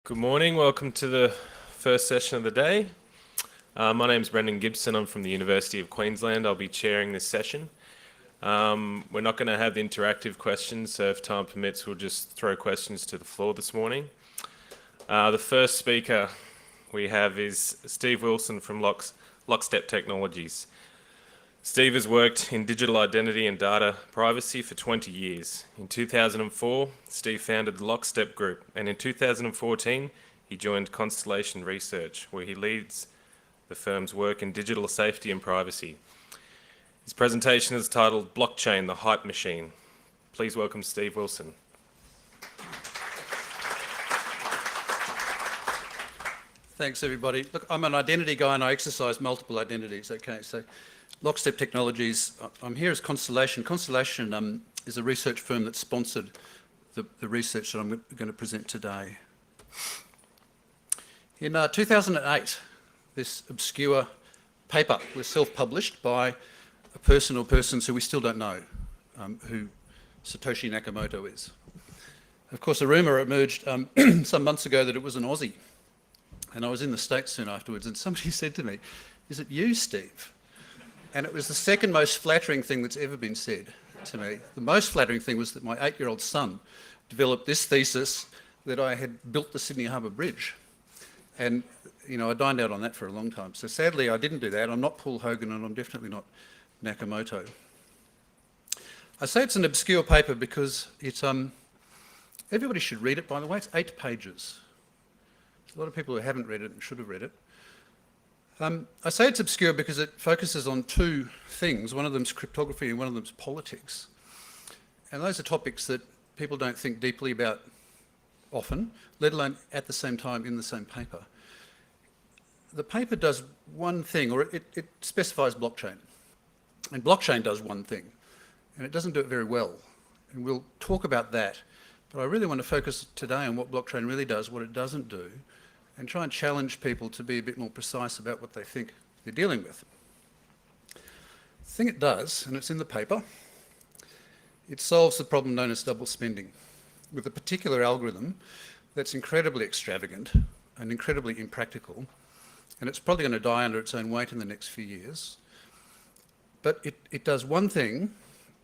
Good morning, welcome to the first session of the day. My name is Brendan Gibson, I'm from the University of Queensland. I'll be chairing this session. We're not going to have interactive questions, so if time permits we'll just throw questions to the floor this morning. The first speaker we have is Steve Wilson from Lockstep Technologies. Steve has worked in digital identity and data privacy for 20 years. In 2004, Steve founded the Lockstep Group, and in 2014, he joined Constellation Research, where he leads the firm's work in digital safety and privacy. His presentation is titled Blockchain, the Hype Machine. Please welcome Steve Wilson. Thanks, everybody. Look, I'm an identity guy and I exercise multiple identities, okay? So Lockstep Technologies, I'm here as Constellation. Constellation is a research firm that sponsored the research that I'm going to present today. In 2008, this obscure paper was self-published by a person or persons who we still don't know who Satoshi Nakamoto is. Of course, a rumour emerged some months ago that it was an Aussie. And I was in the States soon afterwards and somebody said to me, "Is it you, Steve?" And it was the second most flattering thing that's ever been said to me. The most flattering thing was that my 8-year-old son developed this thesis that I had built the Sydney Harbour Bridge. And, you know, I dined out on that for a long time. So sadly, I didn't do that. I'm not Paul Hogan and I'm definitely not Nakamoto. I say it's an obscure paper because it's, everybody should read it, by the way. It's 8 pages. There's a lot of people who haven't read it and should have read it. I say it's obscure because it focuses on 2 things. One of them's cryptography and one of them's politics. And those are topics that people don't think deeply about often, let alone at the same time in the same paper. The paper does one thing, or it specifies blockchain. And blockchain does one thing, and it doesn't do it very well. And we'll talk about that. But I really want to focus today on what blockchain really does, what it doesn't do, and try and challenge people to be a bit more precise about what they think they're dealing with. The thing it does, and it's in the paper, it solves the problem known as double spending with a particular algorithm that's incredibly extravagant and incredibly impractical, and it's probably going to die under its own weight in the next few years. But it does one thing,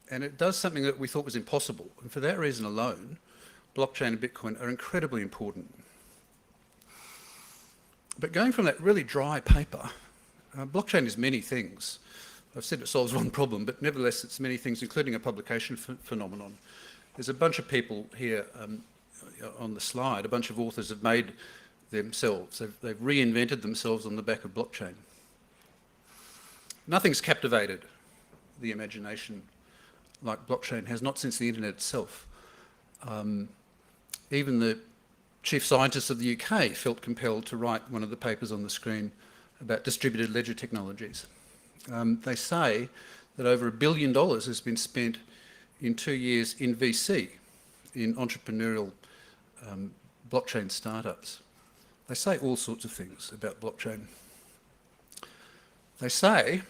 and it does something that we thought was impossible, and for that reason alone, blockchain and Bitcoin are incredibly important. But going from that really dry paper, blockchain is many things. I've said it solves one problem, but nevertheless it's many things, including a publication phenomenon. There's a bunch of people here on the slide, a bunch of authors have made themselves, they've reinvented themselves on the back of blockchain. Nothing's captivated the imagination like blockchain has, not since the internet itself. Even the chief scientists of the UK felt compelled to write one of the papers on the screen about distributed ledger technologies. They say that over $1 billion has been spent in 2 years in VC, in entrepreneurial blockchain startups. They say all sorts of things about blockchain. They say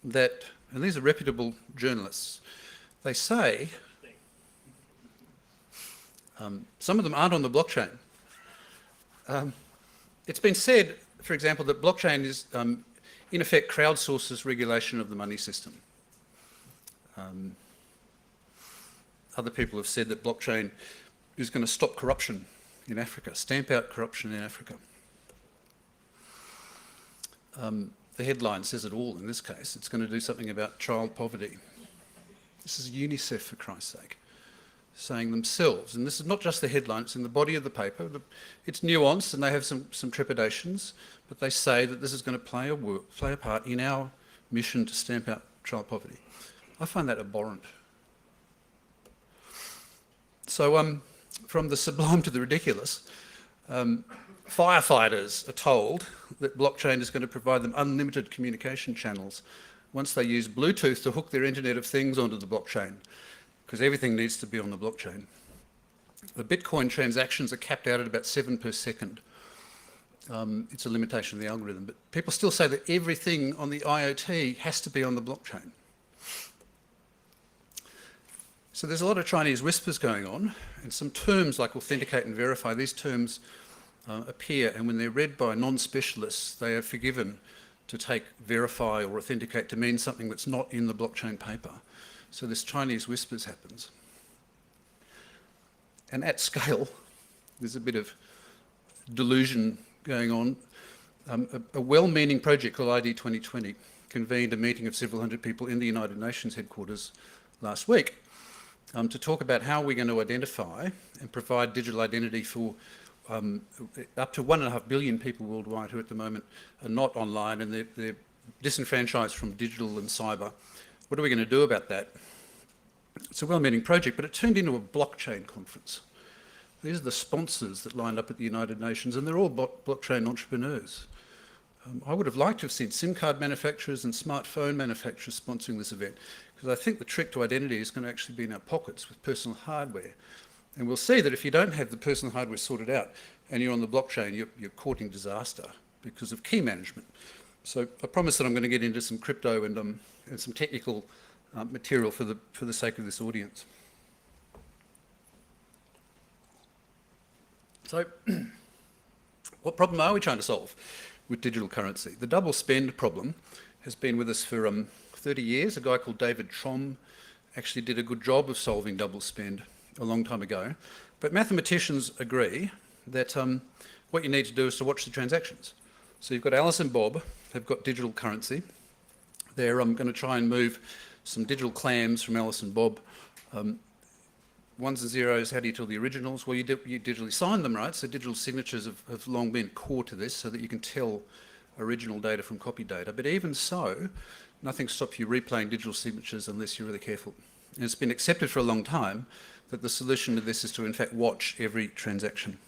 that, and these are reputable journalists, they say some of them aren't on the blockchain. It's been said, for example, that blockchain is, in effect, crowdsources regulation of the money system. Other people have said that blockchain is going to stop corruption in Africa, stamp out corruption in Africa. The headline says it all in this case. It's going to do something about child poverty. This is UNICEF, for Christ's sake, saying themselves, and this is not just the headline, it's in the body of the paper. It's nuanced and they have some trepidations, but they say that this is going to play a part in our mission to stamp out child poverty. I find that abhorrent. So from the sublime to the ridiculous, firefighters are told that blockchain is going to provide them unlimited communication channels once they use Bluetooth to hook their Internet of Things onto the blockchain, because everything needs to be on the blockchain. The Bitcoin transactions are capped out at about 7 per second. It's a limitation of the algorithm, but people still say that everything on the IoT has to be on the blockchain. So there's a lot of Chinese whispers going on, and some terms like authenticate and verify, these terms appear, and when they're read by non-specialists, they are forgiven to take verify or authenticate to mean something that's not in the blockchain paper. So this Chinese whispers happens. And at scale, there's a bit of delusion going on. A well-meaning project called ID 2020 convened a meeting of several hundred people in the United Nations headquarters last week to talk about how we're going to identify and provide digital identity for up to 1.5 billion people worldwide who at the moment are not online and they're disenfranchised from digital and cyber. What are we going to do about that? It's a well-meaning project, but it turned into a blockchain conference. These are the sponsors that lined up at the United Nations, and they're all blockchain entrepreneurs. I would have liked to have seen SIM card manufacturers and smartphone manufacturers sponsoring this event, because I think the trick to identity is going to actually be in our pockets with personal hardware. And we'll see that if you don't have the personal hardware sorted out and you're on the blockchain, you're courting disaster because of key management. So I promise that I'm going to get into some crypto and some technical material for the sake of this audience. So what problem are we trying to solve with digital currency? The double spend problem has been with us for 30 years. A guy called David Trom actually did a good job of solving double spend a long time ago. But mathematicians agree that what you need to do is to watch the transactions. So you've got Alice and Bob have got digital currency. They're going to try and move some digital clams from Alice and Bob. Ones and zeros, how do you tell the originals? Well, you digitally sign them, right? So digital signatures have long been core to this so that you can tell original data from copy data. But even so, nothing stops you replaying digital signatures unless you're really careful. And it's been accepted for a long time that the solution to this is to in fact watch every transaction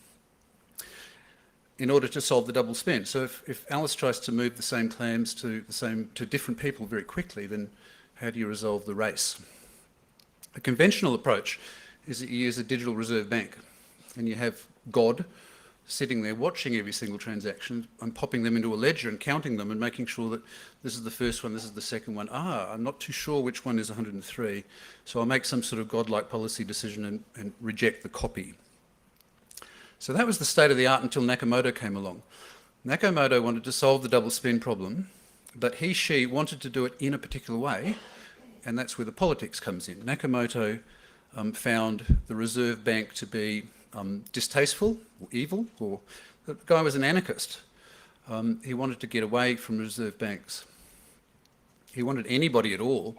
in order to solve the double spend. So if Alice tries to move the same clams to different people very quickly, then how do you resolve the race? A conventional approach is that you use a digital reserve bank and you have God sitting there watching every single transaction and popping them into a ledger and counting them and making sure that this is the first one, this is the second one. I'm not too sure which one is 103, so I'll make some sort of godlike policy decision and reject the copy. So that was the state of the art until Nakamoto came along. Nakamoto wanted to solve the double spend problem, but she wanted to do it in a particular way, and that's where the politics comes in. Nakamoto found the reserve bank to be distasteful or evil, or the guy was an anarchist. He wanted to get away from reserve banks. He wanted anybody at all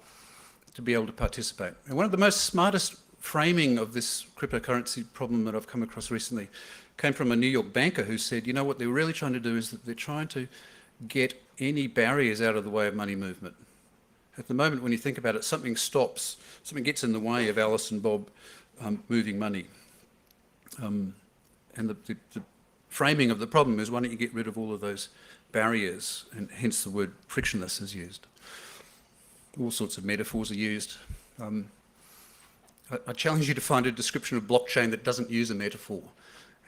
to be able to participate. And one of the most smartest framing of this cryptocurrency problem that I've come across recently came from a New York banker who said, you know, what they're really trying to do is that they're trying to get any barriers out of the way of money movement. At the moment, when you think about it, something stops, something gets in the way of Alice and Bob moving money. And the framing of the problem is, why don't you get rid of all of those barriers, and hence the word frictionless is used. All sorts of metaphors are used. I challenge you to find a description of blockchain that doesn't use a metaphor.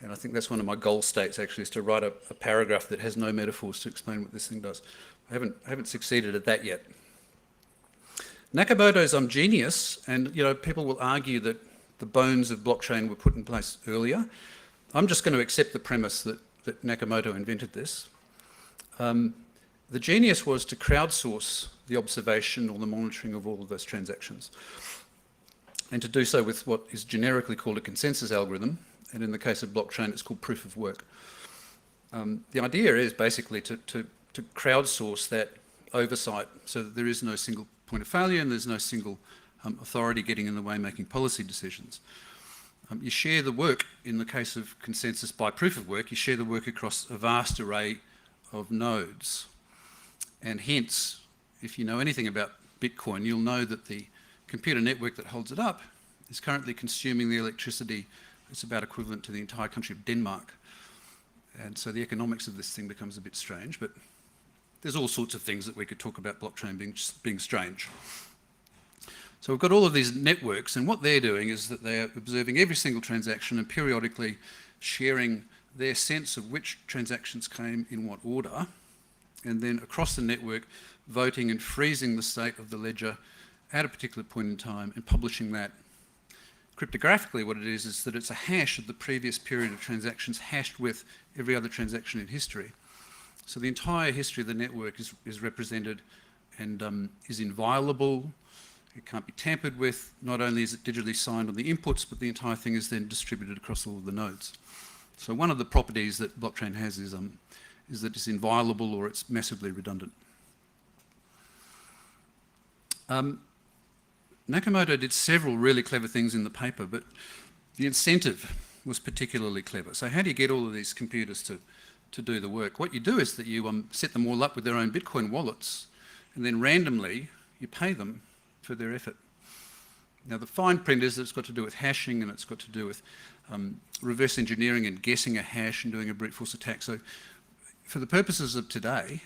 And I think that's one of my goal states, actually, is to write a paragraph that has no metaphors to explain what this thing does. I haven't succeeded at that yet. Nakamoto's genius, and people will argue that the bones of blockchain were put in place earlier. I'm just going to accept the premise that Nakamoto invented this. The genius was to crowdsource the observation or the monitoring of all of those transactions, and to do so with what is generically called a consensus algorithm, and in the case of blockchain it's called proof of work. The idea is basically to crowdsource that oversight so that there is no single point of failure and there's no single authority getting in the way making policy decisions. You share the work, in the case of consensus by proof of work, you share the work across a vast array of nodes. And hence, if you know anything about Bitcoin, you'll know that the computer network that holds it up is currently consuming the electricity that's about equivalent to the entire country of Denmark. And so the economics of this thing becomes a bit strange, but there's all sorts of things that we could talk about blockchain being strange. So we've got all of these networks, and what they're doing is that they're observing every single transaction and periodically sharing their sense of which transactions came in what order, and then across the network voting and freezing the state of the ledger at a particular point in time and publishing that Cryptographically, what it is that it's a hash of the previous period of transactions hashed with every other transaction in history. So the entire history of the network is represented and is inviolable. It can't be tampered with. Not only is it digitally signed on the inputs, but the entire thing is then distributed across all of the nodes. So one of the properties that blockchain has is that it's inviolable or it's massively redundant. Nakamoto did several really clever things in the paper, but the incentive was particularly clever. So how do you get all of these computers to do the work? What you do is that you set them all up with their own Bitcoin wallets, and then randomly you pay them for their effort. Now the fine print is that it's got to do with hashing, and it's got to do with reverse engineering and guessing a hash and doing a brute force attack. So for the purposes of today,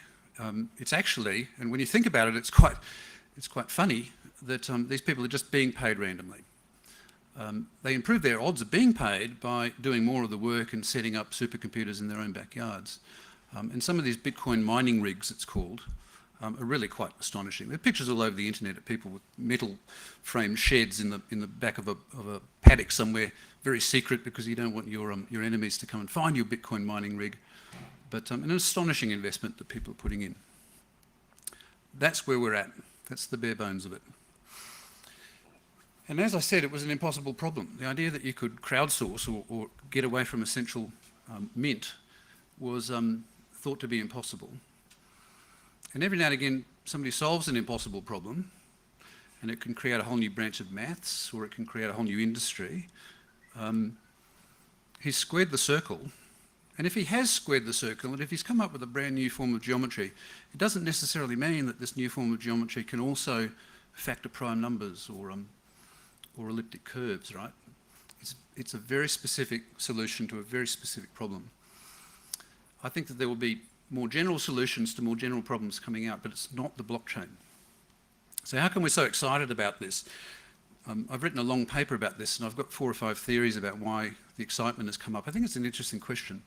it's actually, and when you think about it, it's quite funny that these people are just being paid randomly. They improve their odds of being paid by doing more of the work and setting up supercomputers in their own backyards. And some of these Bitcoin mining rigs, it's called, are really quite astonishing. There are pictures all over the internet of people with metal framed sheds in the back of a paddock somewhere, very secret because you don't want your enemies to come and find your Bitcoin mining rig. But an astonishing investment that people are putting in. That's where we're at. That's the bare bones of it. And as I said, it was an impossible problem. The idea that you could crowdsource or get away from a central mint was thought to be impossible. And every now and again, somebody solves an impossible problem, and it can create a whole new branch of maths, or it can create a whole new industry. He's squared the circle. And if he has squared the circle, and if he's come up with a brand new form of geometry, it doesn't necessarily mean that this new form of geometry can also factor prime numbers or elliptic curves, right? It's a very specific solution to a very specific problem. I think that there will be more general solutions to more general problems coming out, but it's not the blockchain. So how come we're so excited about this? I've written a long paper about this, and I've got 4 or 5 theories about why the excitement has come up. I think it's an interesting question.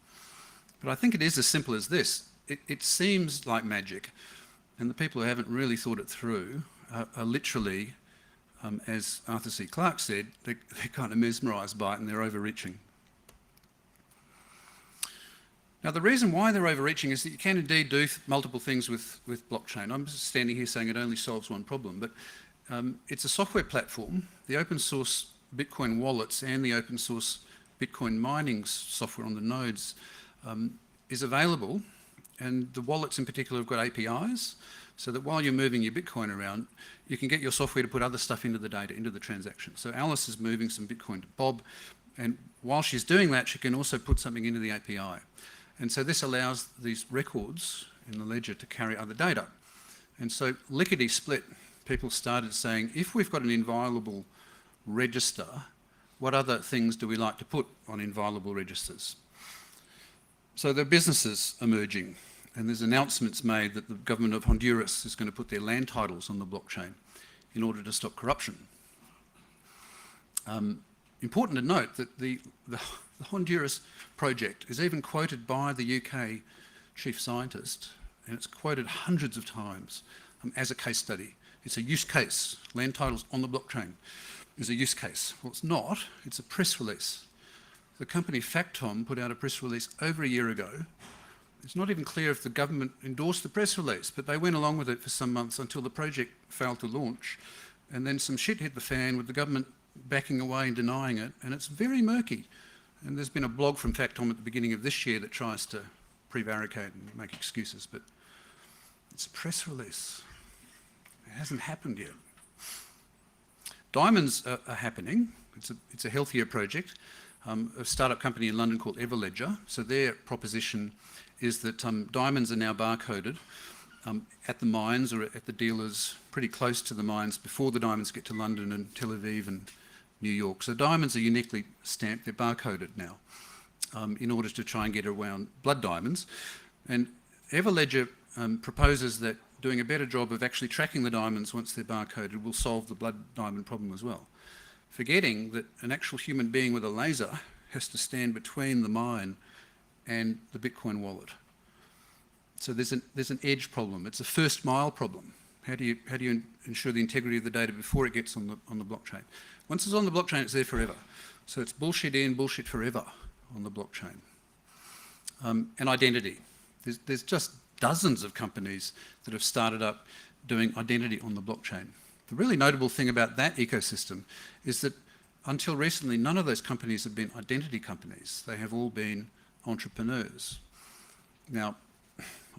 But I think it is as simple as this. It seems like magic, and the people who haven't really thought it through are literally, as Arthur C. Clarke said, they're kind of mesmerised by it and they're overreaching. Now the reason why they're overreaching is that you can indeed do multiple things with blockchain. I'm just standing here saying it only solves one problem, but it's a software platform. The open source Bitcoin wallets and the open source Bitcoin mining software on the nodes is available, and the wallets in particular have got APIs, so that while you're moving your Bitcoin around, you can get your software to put other stuff into the data, into the transaction. So Alice is moving some Bitcoin to Bob, and while she's doing that, she can also put something into the API. And so this allows these records in the ledger to carry other data. And so lickety-split, people started saying, if we've got an inviolable register, what other things do we like to put on inviolable registers? So there are businesses emerging, and there's announcements made that the government of Honduras is going to put their land titles on the blockchain in order to stop corruption. Important to note that the Honduras project is even quoted by the UK chief scientist, and it's quoted hundreds of times as a case study. It's a use case. Land titles on the blockchain is a use case. Well, it's not. It's a press release. The company Factom put out a press release over a year ago. It's not even clear if the government endorsed the press release, but they went along with it for some months until the project failed to launch, and then some shit hit the fan with the government backing away and denying it, and it's very murky. And there's been a blog from Factom at the beginning of this year that tries to prevaricate and make excuses, but it's a press release. It hasn't happened yet. Diamonds are happening. It's a healthier project. A startup company in London called Everledger. So their proposition is that diamonds are now barcoded at the mines or at the dealers pretty close to the mines before the diamonds get to London and Tel Aviv and New York. So diamonds are uniquely stamped, they're barcoded now in order to try and get around blood diamonds. And Everledger proposes that doing a better job of actually tracking the diamonds once they're barcoded will solve the blood diamond problem as well. Forgetting that an actual human being with a laser has to stand between the mine and the Bitcoin wallet. So there's an edge problem. It's a first mile problem. How do you ensure the integrity of the data before it gets on the blockchain? Once it's on the blockchain, it's there forever. So it's bullshit in, bullshit forever on the blockchain. And identity. There's just dozens of companies that have started up doing identity on the blockchain. The really notable thing about that ecosystem is that until recently, none of those companies have been identity companies. They have all been entrepreneurs. Now,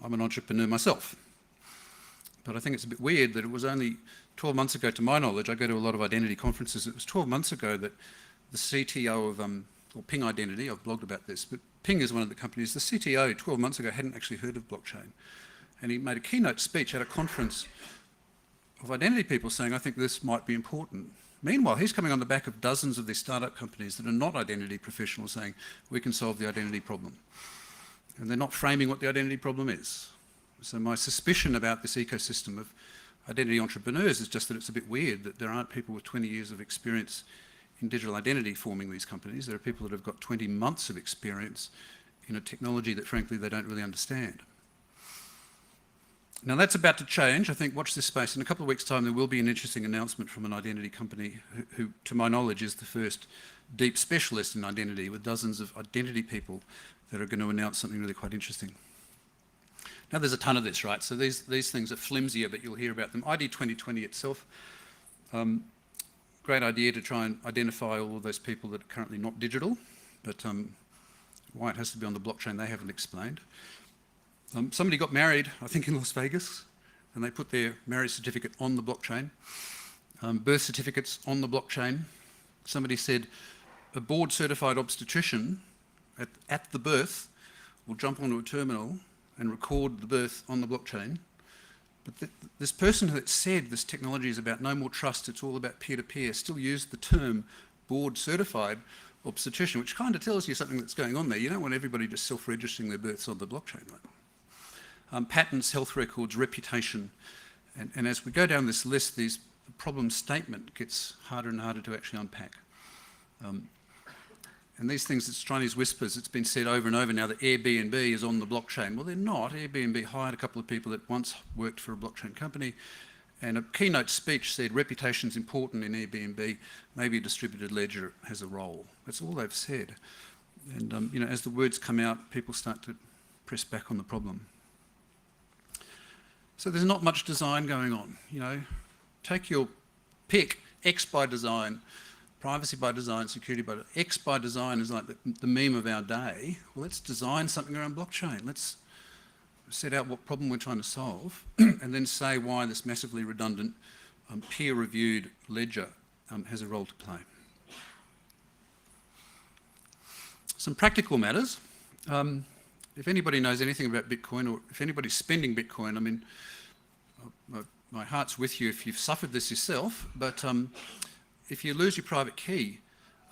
I'm an entrepreneur myself, but I think it's a bit weird that it was only 12 months ago, to my knowledge, I go to a lot of identity conferences, it was 12 months ago that the CTO of, or Ping Identity, I've blogged about this, but Ping is one of the companies, the CTO 12 months ago hadn't actually heard of blockchain. And he made a keynote speech at a conference of identity people saying, I think this might be important. Meanwhile, he's coming on the back of dozens of these startup companies that are not identity professionals saying, we can solve the identity problem. And they're not framing what the identity problem is. So my suspicion about this ecosystem of identity entrepreneurs is just that it's a bit weird that there aren't people with 20 years of experience in digital identity forming these companies. There are people that have got 20 months of experience in a technology that frankly they don't really understand. Now that's about to change. I think watch this space. In a couple of weeks' time there will be an interesting announcement from an identity company who to my knowledge is the first deep specialist in identity, with dozens of identity people that are going to announce something really quite interesting. Now there's a ton of this, right? So these things are flimsier, but you'll hear about them. ID 2020 itself, great idea to try and identify all of those people that are currently not digital, but why it has to be on the blockchain they haven't explained. Somebody got married, I think in Las Vegas, and they put their marriage certificate on the blockchain. Birth certificates on the blockchain. Somebody said a board certified obstetrician at the birth will jump onto a terminal and record the birth on the blockchain. But this person that said this technology is about no more trust, it's all about peer-to-peer, still used the term board certified obstetrician, which kind of tells you something that's going on there. You don't want everybody just self-registering their births on the blockchain, right? Patents, health records, reputation. And as we go down this list, the problem statement gets harder and harder to actually unpack. And these things, it's Chinese whispers, it's been said over and over now that Airbnb is on the blockchain. Well, they're not. Airbnb hired a couple of people that once worked for a blockchain company, and a keynote speech said reputation's important in Airbnb, maybe a distributed ledger has a role. That's all they've said. And you know, as the words come out, people start to press back on the problem. So there's not much design going on. You know, take your pick, X by design, privacy by design, security by design. X by design is like the meme of our day. Well, let's design something around blockchain. Let's set out what problem we're trying to solve and then say why this massively redundant, peer-reviewed ledger has a role to play. Some practical matters. If anybody knows anything about Bitcoin, or if anybody's spending Bitcoin, I mean, my heart's with you if you've suffered this yourself, but if you lose your private key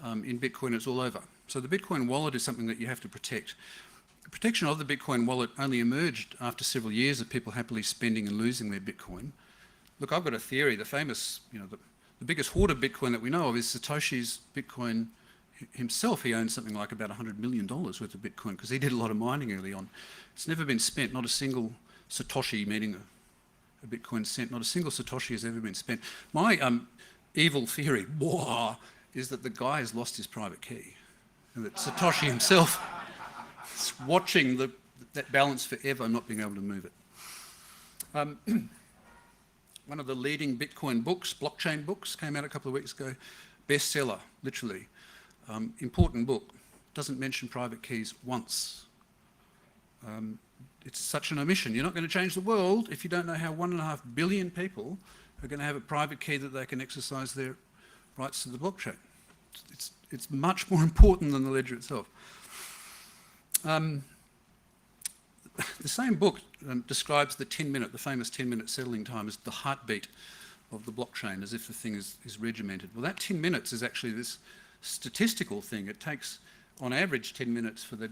in Bitcoin, it's all over. So the Bitcoin wallet is something that you have to protect. The protection of the Bitcoin wallet only emerged after several years of people happily spending and losing their Bitcoin. Look, I've got a theory. The famous, you know, the biggest hoard of Bitcoin that we know of is Satoshi's Bitcoin himself. He owns something like about $100 million worth of Bitcoin because he did a lot of mining early on. It's never been spent, not a single Satoshi, meaning a Bitcoin cent, not a single Satoshi has ever been spent. My evil theory, is that the guy has lost his private key and that Satoshi himself is watching that balance forever, not being able to move it. One of the leading Bitcoin books, blockchain books, came out a couple of weeks ago. Bestseller, literally. Important book. Doesn't mention private keys once. It's such an omission. You're not going to change the world if you don't know how 1.5 billion people are going to have a private key that they can exercise their rights to the blockchain. It's much more important than the ledger itself. The same book describes the famous 10-minute settling time as the heartbeat of the blockchain, as if the thing is regimented. Well, that 10 minutes is actually this statistical thing. It takes, on average, 10 minutes for the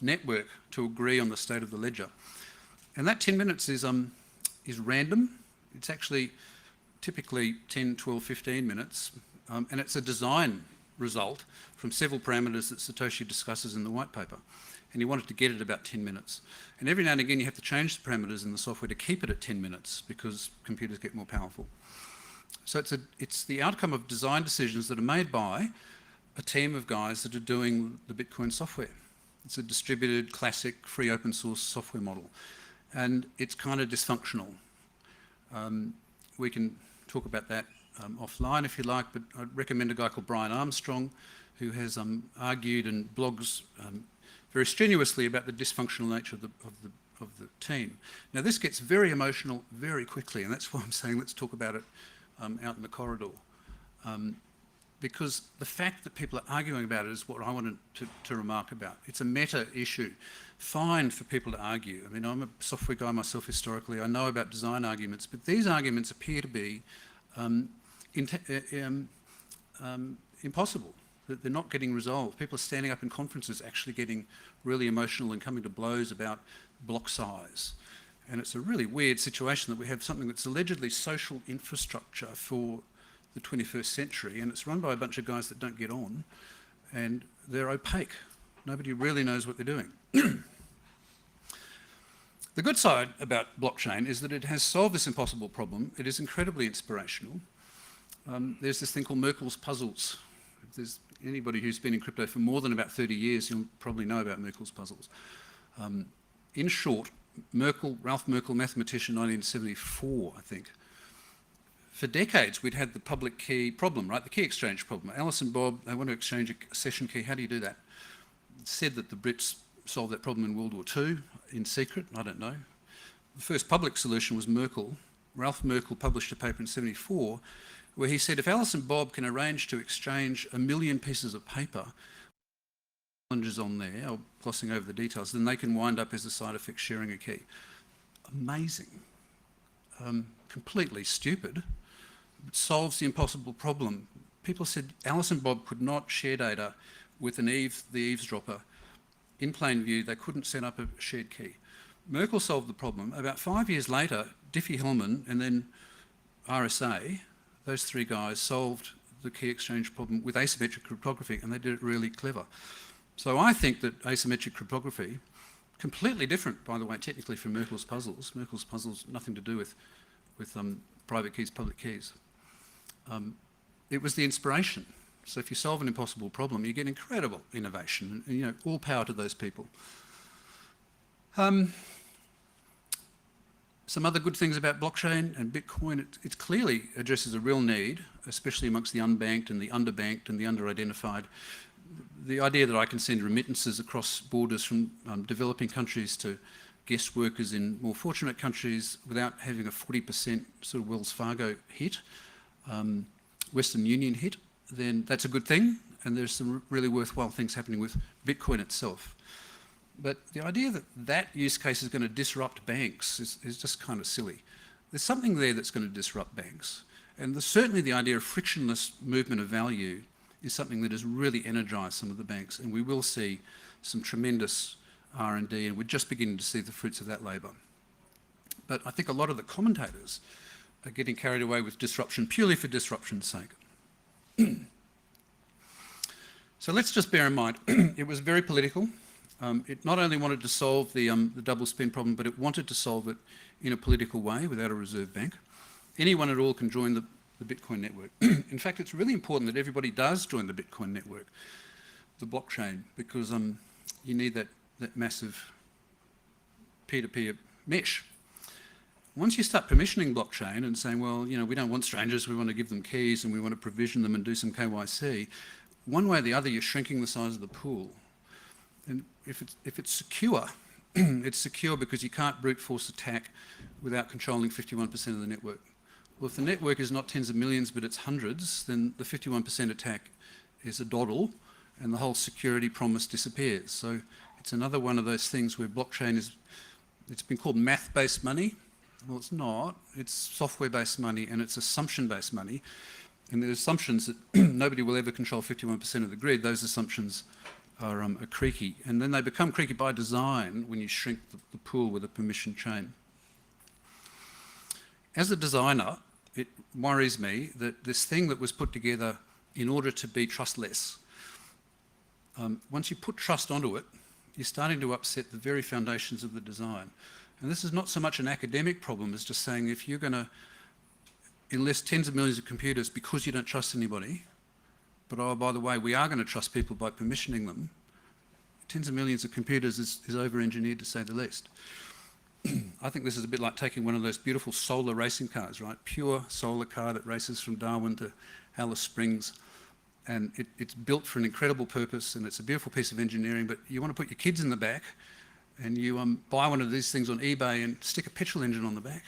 network to agree on the state of the ledger, and that 10 minutes is random. It's actually typically 10, 12, 15 minutes, and it's a design result from several parameters that Satoshi discusses in the white paper. and you want it to get it about 10 minutes. And every now and again you have to change the parameters in the software to keep it at 10 minutes because computers get more powerful. So it's the outcome of design decisions that are made by a team of guys that are doing the Bitcoin software. It's a distributed, classic, free open source software model. And it's kind of dysfunctional. We can talk about that offline if you like, but I'd recommend a guy called Brian Armstrong, who has argued and blogs very strenuously about the dysfunctional nature of the team. Now this gets very emotional very quickly, and that's why I'm saying let's talk about it out in the corridor. Because the fact that people are arguing about it is what I wanted to remark about. It's a meta issue. Fine for people to argue. I mean, I'm a software guy myself historically. I know about design arguments, but these arguments appear to be impossible. They're not getting resolved. People are standing up in conferences actually getting really emotional and coming to blows about block size. And it's a really weird situation that we have something that's allegedly social infrastructure for the 21st century, and it's run by a bunch of guys that don't get on, and they're opaque. Nobody really knows what they're doing. The good side about blockchain is that it has solved this impossible problem. It is incredibly inspirational. There's this thing called Merkel's puzzles. If there's anybody who's been in crypto for more than about 30 years, you'll probably know about Merkel's puzzles. In short, Ralph Merkel, mathematician, 1974, I think. For decades, we'd had the public key problem, right? The key exchange problem. Alice and Bob, they want to exchange a session key. How do you do that? It's said that the Brits solved that problem in World War II in secret. I don't know. The first public solution was Merkel. Ralph Merkel published a paper in 1974 where he said if Alice and Bob can arrange to exchange 1 million pieces of paper, challenges on there, or glossing over the details, then they can wind up as a side effect sharing a key. Amazing. Completely stupid. It solves the impossible problem. People said Alice and Bob could not share data with the eavesdropper. In plain view, they couldn't set up a shared key. Merkel solved the problem. About 5 years later, Diffie-Hellman and then RSA, those three guys solved the key exchange problem with asymmetric cryptography, and they did it really clever. So I think that asymmetric cryptography, completely different, by the way, technically from Merkel's puzzles. Merkel's puzzles, nothing to do with private keys, public keys. It was the inspiration. So if you solve an impossible problem, you get incredible innovation, and you know, all power to those people. Some other good things about blockchain and Bitcoin, it clearly addresses a real need, especially amongst the unbanked and the underbanked and the under-identified. The idea that I can send remittances across borders from developing countries to guest workers in more fortunate countries without having a 40% sort of Wells Fargo hit, Western Union hit, then that's a good thing, and there's some really worthwhile things happening with Bitcoin itself. But the idea that that use case is going to disrupt banks is just kind of silly. There's something there that's going to disrupt banks, and certainly the idea of frictionless movement of value is something that has really energised some of the banks, and we will see some tremendous R&D, and we're just beginning to see the fruits of that labour. But I think a lot of the commentators are getting carried away with disruption purely for disruption's sake. So let's just bear in mind, it was very political. It not only wanted to solve the double spend problem, but it wanted to solve it in a political way without a reserve bank. Anyone at all can join the Bitcoin network. In fact, it's really important that everybody does join the Bitcoin network, the blockchain, because you need that massive peer-to-peer mesh. Once you start permissioning blockchain and saying, well, you know, we don't want strangers, we want to give them keys and we want to provision them and do some KYC, one way or the other, you're shrinking the size of the pool. And if it's secure, it's secure because you can't brute force attack without controlling 51% of the network. Well, if the network is not tens of millions, but it's hundreds, then the 51% attack is a doddle and the whole security promise disappears. So it's another one of those things where blockchain it's been called math-based money. Well, it's not. It's software-based money and it's assumption-based money. And the assumptions that nobody will ever control 51% of the grid, those assumptions are creaky. And then they become creaky by design when you shrink the pool with a permission chain. As a designer, it worries me that this thing that was put together in order to be trustless, once you put trust onto it, you're starting to upset the very foundations of the design. And this is not so much an academic problem as just saying if you're going to enlist tens of millions of computers because you don't trust anybody, but oh, by the way, we are going to trust people by permissioning them, tens of millions of computers is over-engineered to say the least. I think this is a bit like taking one of those beautiful solar racing cars, right? Pure solar car that races from Darwin to Alice Springs. And it's built for an incredible purpose and it's a beautiful piece of engineering, but you want to put your kids in the back and you buy one of these things on eBay and stick a petrol engine on the back.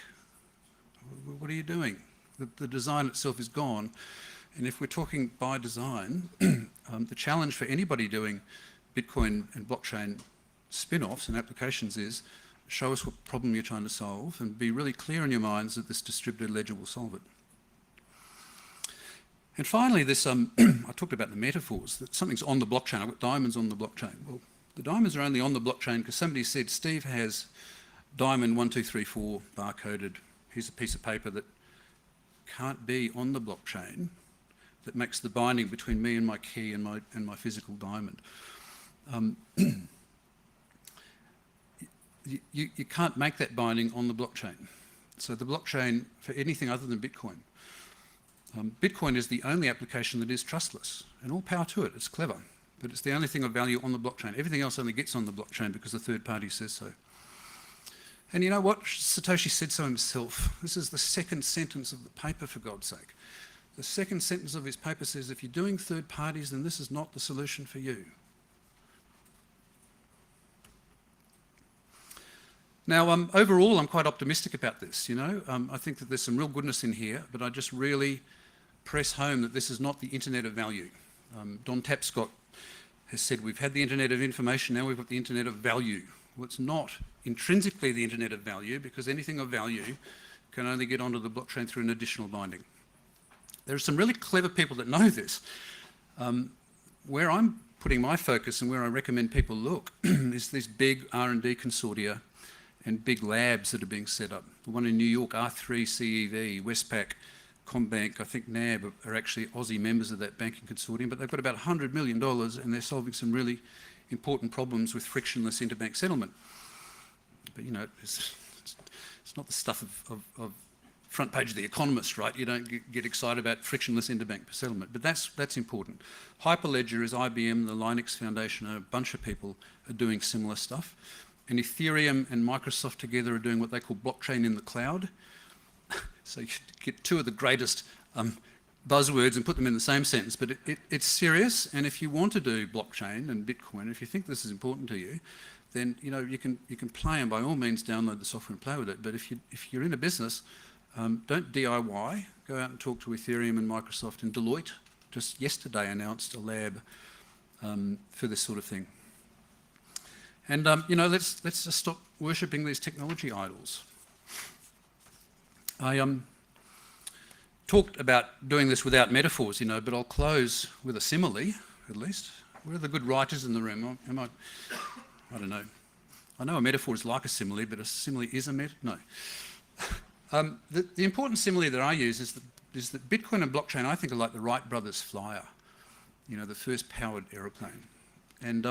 What are you doing? The design itself is gone. And if we're talking by design, the challenge for anybody doing Bitcoin and blockchain spin-offs and applications is show us what problem you're trying to solve and be really clear in your minds that this distributed ledger will solve it. And finally, this, I talked about the metaphors, that something's on the blockchain. I've got diamonds on the blockchain. Well, the diamonds are only on the blockchain because somebody said, Steve has diamond 1234 barcoded. Here's a piece of paper that can't be on the blockchain that makes the binding between me and my key and my physical diamond. You can't make that binding on the blockchain. So the blockchain, for anything other than Bitcoin, Bitcoin is the only application that is trustless, and all power to it, it's clever, but it's the only thing of value on the blockchain. Everything else only gets on the blockchain because the third party says so. And you know what? Satoshi said so himself. This is the second sentence of the paper, for God's sake. The second sentence of his paper says, if you're doing third parties, then this is not the solution for you. Now, overall, I'm quite optimistic about this, you know. I think that there's some real goodness in here, but I just really press home that this is not the internet of value. Don Tapscott has said we've had the internet of information, now we've got the internet of value. Well, it's not intrinsically the internet of value because anything of value can only get onto the blockchain through an additional binding. There are some really clever people that know this. Where I'm putting my focus and where I recommend people look is these big R&D consortia and big labs that are being set up. The one in New York, R3CEV, Westpac, Combank, I think NAB are actually Aussie members of that banking consortium, but they've got about $100 million and they're solving some really important problems with frictionless interbank settlement. But you know, it's not the stuff of front page of The Economist, right? You don't get excited about frictionless interbank settlement, but that's important. Hyperledger is IBM, the Linux Foundation, and a bunch of people are doing similar stuff. And Ethereum and Microsoft together are doing what they call blockchain in the cloud. So you get two of the greatest buzzwords and put them in the same sentence, but it's serious. And if you want to do blockchain and Bitcoin, if you think this is important to you, then you know you can play and by all means download the software and play with it. But if you're in a business, don't DIY. Go out and talk to Ethereum and Microsoft. And Deloitte just yesterday announced a lab for this sort of thing. And you know, let's just stop worshipping these technology idols. I talked about doing this without metaphors, you know, but I'll close with a simile, at least. Where are the good writers in the room? I don't know. I know a metaphor is like a simile, but a simile is a no. The important simile that I use is that Bitcoin and blockchain, I think, are like the Wright brothers flyer, you know, the first powered aeroplane. And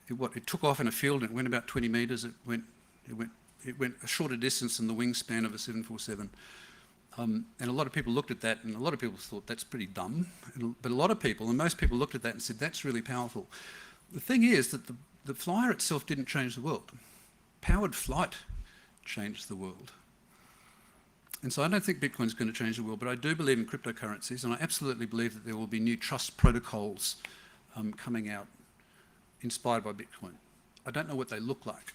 it took off in a field and it went about 20 metres. It went a shorter distance than the wingspan of a 747. And a lot of people looked at that and a lot of people thought that's pretty dumb. But a lot of people, and most people looked at that and said, that's really powerful. The thing is that the flyer itself didn't change the world. Powered flight changed the world. And so I don't think Bitcoin's going to change the world, but I do believe in cryptocurrencies, and I absolutely believe that there will be new trust protocols coming out inspired by Bitcoin. I don't know what they look like,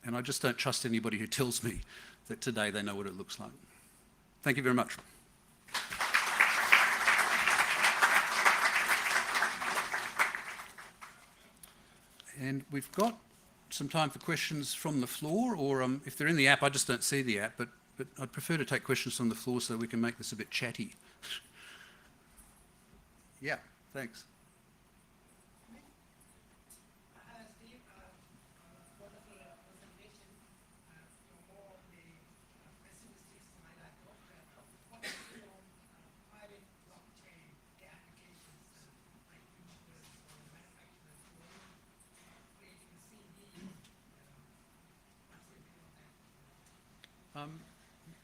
and I just don't trust anybody who tells me that today they know what it looks like. Thank you very much. And we've got some time for questions from the floor, or if they're in the app, I just don't see the app, but I'd prefer to take questions from the floor so we can make this a bit chatty. Yeah, thanks.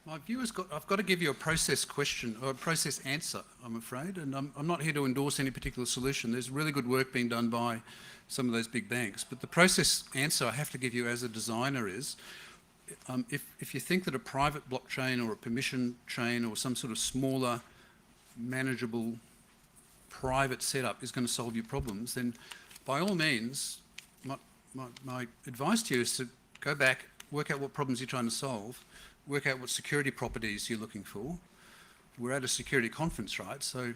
My view I've got to give you a process question or a process answer, I'm afraid, and I'm not here to endorse any particular solution. There's really good work being done by some of those big banks, but the process answer I have to give you as a designer is, if you think that a private blockchain or a permission chain or some sort of smaller, manageable, private setup is going to solve your problems, then by all means, my advice to you is to go back, work out what problems you're trying to solve, work out what security properties you're looking for. We're at a security conference, right? So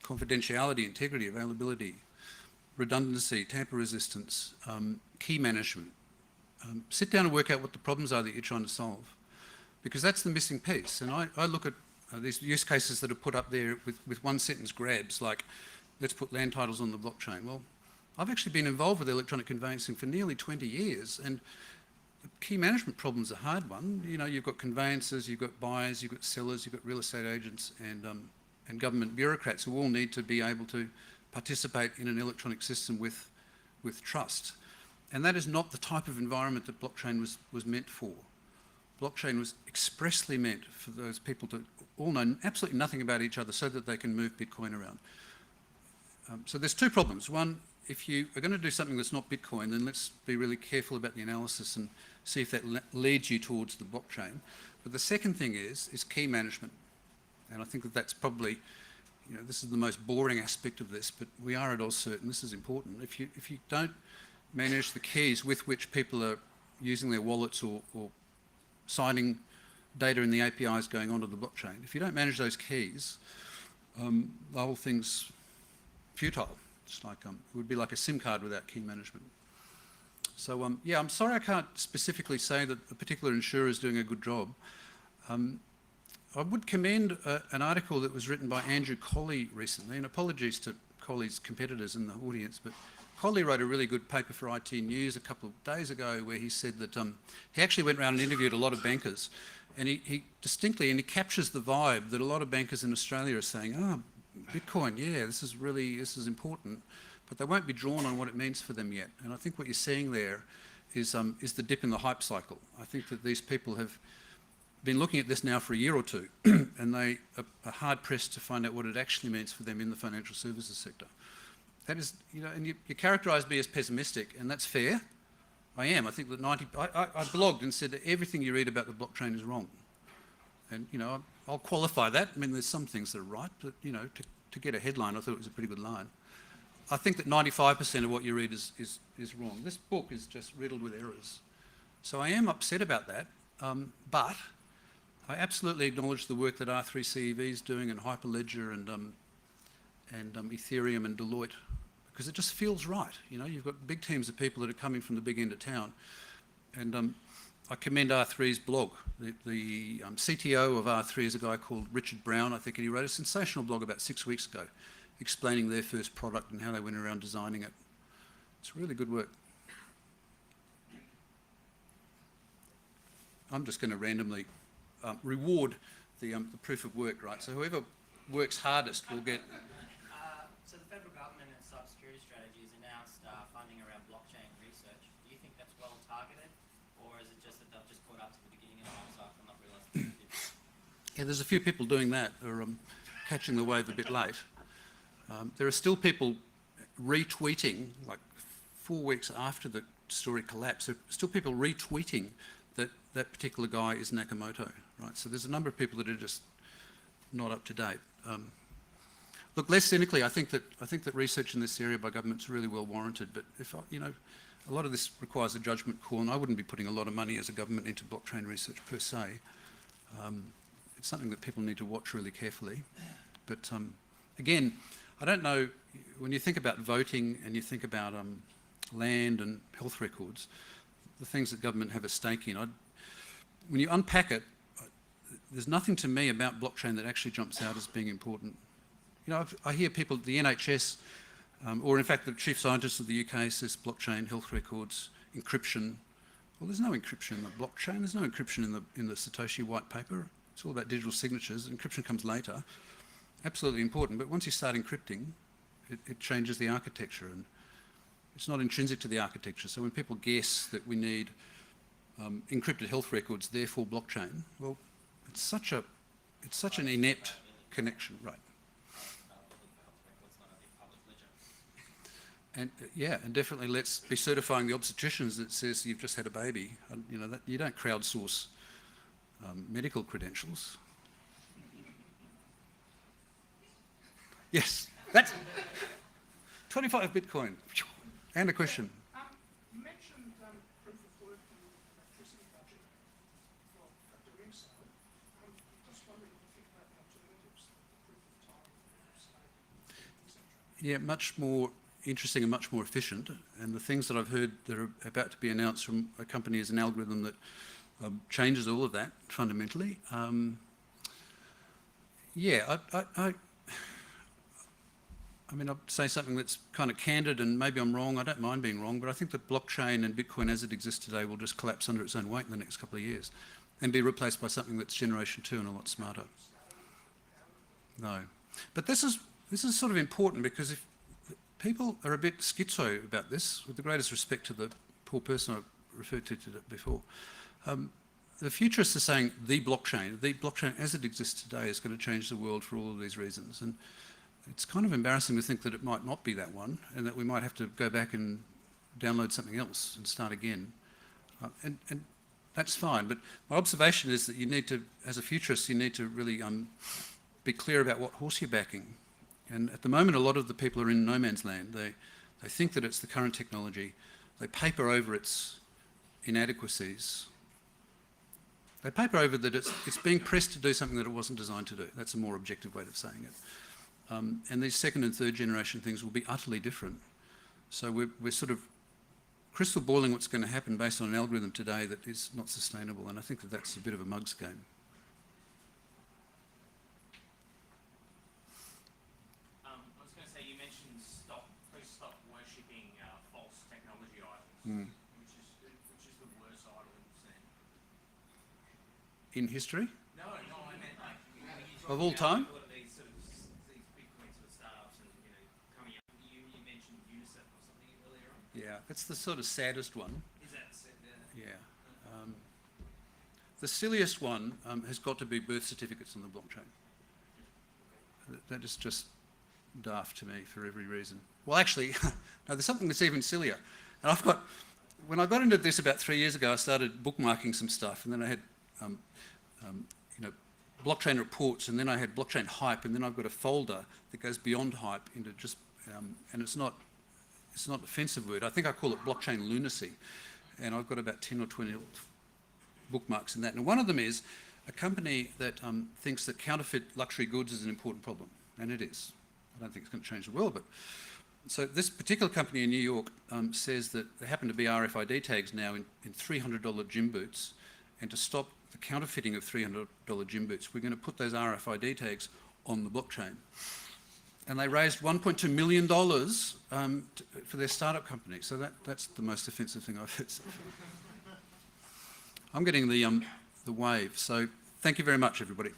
confidentiality, integrity, availability, redundancy, tamper resistance, key management. Sit down and work out what the problems are that you're trying to solve, because that's the missing piece. And I look at these use cases that are put up there with one sentence grabs, like, let's put land titles on the blockchain. Well, I've actually been involved with electronic conveyancing for nearly 20 years, and the key management problem's a hard one. You know, you've got conveyancers, you've got buyers, you've got sellers, you've got real estate agents and government bureaucrats who all need to be able to participate in an electronic system with trust. And that is not the type of environment that blockchain was meant for. Blockchain was expressly meant for those people to all know absolutely nothing about each other so that they can move Bitcoin around. So there's two problems. One, if you are going to do something that's not Bitcoin, then let's be really careful about the analysis and see if that leads you towards the blockchain. But the second thing is key management. And I think that that's probably, you know, this is the most boring aspect of this, but we are at AusCERT and this is important. If you don't manage the keys with which people are using their wallets or signing data in the APIs going onto the blockchain, if you don't manage those keys, the whole thing's futile. It's like, it would be like a SIM card without key management. So yeah, I'm sorry I can't specifically say that a particular insurer is doing a good job. I would commend an article that was written by Andrew Colley recently, and apologies to Colley's competitors in the audience, but Colley wrote a really good paper for IT News a couple of days ago where he said that he actually went around and interviewed a lot of bankers, and he distinctly, and he captures the vibe that a lot of bankers in Australia are saying, oh, Bitcoin, yeah, this is important, but they won't be drawn on what it means for them yet. And I think what you're seeing there is the dip in the hype cycle. I think that these people have been looking at this now for a year or two, and they are hard pressed to find out what it actually means for them in the financial services sector. That is, you know, and you characterised me as pessimistic, and that's fair. I am. I think that I blogged and said that everything you read about the blockchain is wrong. And, you know, I'll qualify that. I mean, there's some things that are right, but, you know, to get a headline, I thought it was a pretty good line. I think that 95% of what you read is wrong. This book is just riddled with errors. So I am upset about that, but I absolutely acknowledge the work that R3CEV is doing, and Hyperledger and Ethereum and Deloitte, because it just feels right. You know, you've got big teams of people that are coming from the big end of town, and I commend R3's blog. The CTO of R3 is a guy called Richard Brown, I think, and he wrote a sensational blog about 6 weeks ago explaining their first product and how they went around designing it. It's really good work. I'm just going to randomly reward the proof of work, right? So whoever works hardest will get... So the federal government and cybersecurity strategy has announced funding around blockchain research. Do you think that's well targeted, or is it just that they've just caught up to the beginning of the life cycle and not realised what they did? Yeah, there's a few people doing that who are catching the wave a bit late. There are still people retweeting, like 4 weeks after the story collapsed, there are still people retweeting that particular guy is Nakamoto, right? So there's a number of people that are just not up to date. Look, less cynically, I think that research in this area by government's really well warranted. But if you know, a lot of this requires a judgment call, and I wouldn't be putting a lot of money as a government into blockchain research per se. It's something that people need to watch really carefully. But again, I don't know, when you think about voting and you think about land and health records, the things that government have a stake in, when you unpack it, there's nothing to me about blockchain that actually jumps out as being important. You know, I hear people at the NHS, or in fact the chief scientist of the UK says blockchain, health records, encryption. Well, there's no encryption in the blockchain. There's no encryption in the Satoshi white paper. It's all about digital signatures. Encryption comes later. Absolutely important. But once you start encrypting, it changes the architecture, and it's not intrinsic to the architecture. So when people guess that we need encrypted health records, therefore blockchain. Well, it's such an inept connection, right? And yeah, and definitely let's be certifying the obstetricians that says you've just had a baby. You know, that you don't crowdsource medical credentials. Yes, that's 25 Bitcoin. And a question. You mentioned proof of work in the electricity budget for the wind side. Just wondering what you think about the alternatives, proof of time, proof of stake, etc. Yeah, much more interesting and much more efficient. And the things that I've heard that are about to be announced from a company is an algorithm that changes all of that fundamentally. Yeah, I mean, I'll say something that's kind of candid, and maybe I'm wrong. I don't mind being wrong, but I think that blockchain and Bitcoin as it exists today will just collapse under its own weight in the next couple of years and be replaced by something that's generation 2 and a lot smarter. No. But this is sort of important, because if people are a bit schizo about this, with the greatest respect to the poor person I referred to before, the futurists are saying the blockchain as it exists today is going to change the world for all of these reasons. And it's kind of embarrassing to think that it might not be that one, and that we might have to go back and download something else and start again. And that's fine, but my observation is that you need to, as a futurist, you need to really be clear about what horse you're backing. And at the moment, a lot of the people are in no man's land. They think that it's the current technology. They paper over its inadequacies. They paper over that it's being pressed to do something that it wasn't designed to do. That's a more objective way of saying it. And these second and third generation things will be utterly different. So we're sort of crystal balling what's going to happen based on an algorithm today that is not sustainable, and I think that that's a bit of a mug's game. I was going to say, you mentioned please stop worshipping false technology idols, which is the worst idol we've seen. In history? No, I meant like Of all time? All of these Bitcoin sort of startups and coming up. You mentioned UNICEF or something earlier on. Yeah, that's the sort of saddest one. Is that Yeah. The silliest one has got to be birth certificates on the blockchain. That is just daft to me for every reason. Well, actually, no, there's something that's even sillier. And when I got into this about 3 years ago, I started bookmarking some stuff, and then I had, blockchain reports, and then I had blockchain hype, and then I've got a folder that goes beyond hype into just, and it's not an offensive word. I think I call it blockchain lunacy, and I've got about 10 or 20 bookmarks in that. And one of them is a company that thinks that counterfeit luxury goods is an important problem, and it is. I don't think it's going to change the world, but so this particular company in New York says that there happen to be RFID tags now in $300 gym boots, and to stop the counterfeiting of $300 gym boots, we're going to put those RFID tags on the blockchain. And they raised $1.2 million for their startup company. So that's the most offensive thing I've heard. I'm getting the wave. So thank you very much, everybody.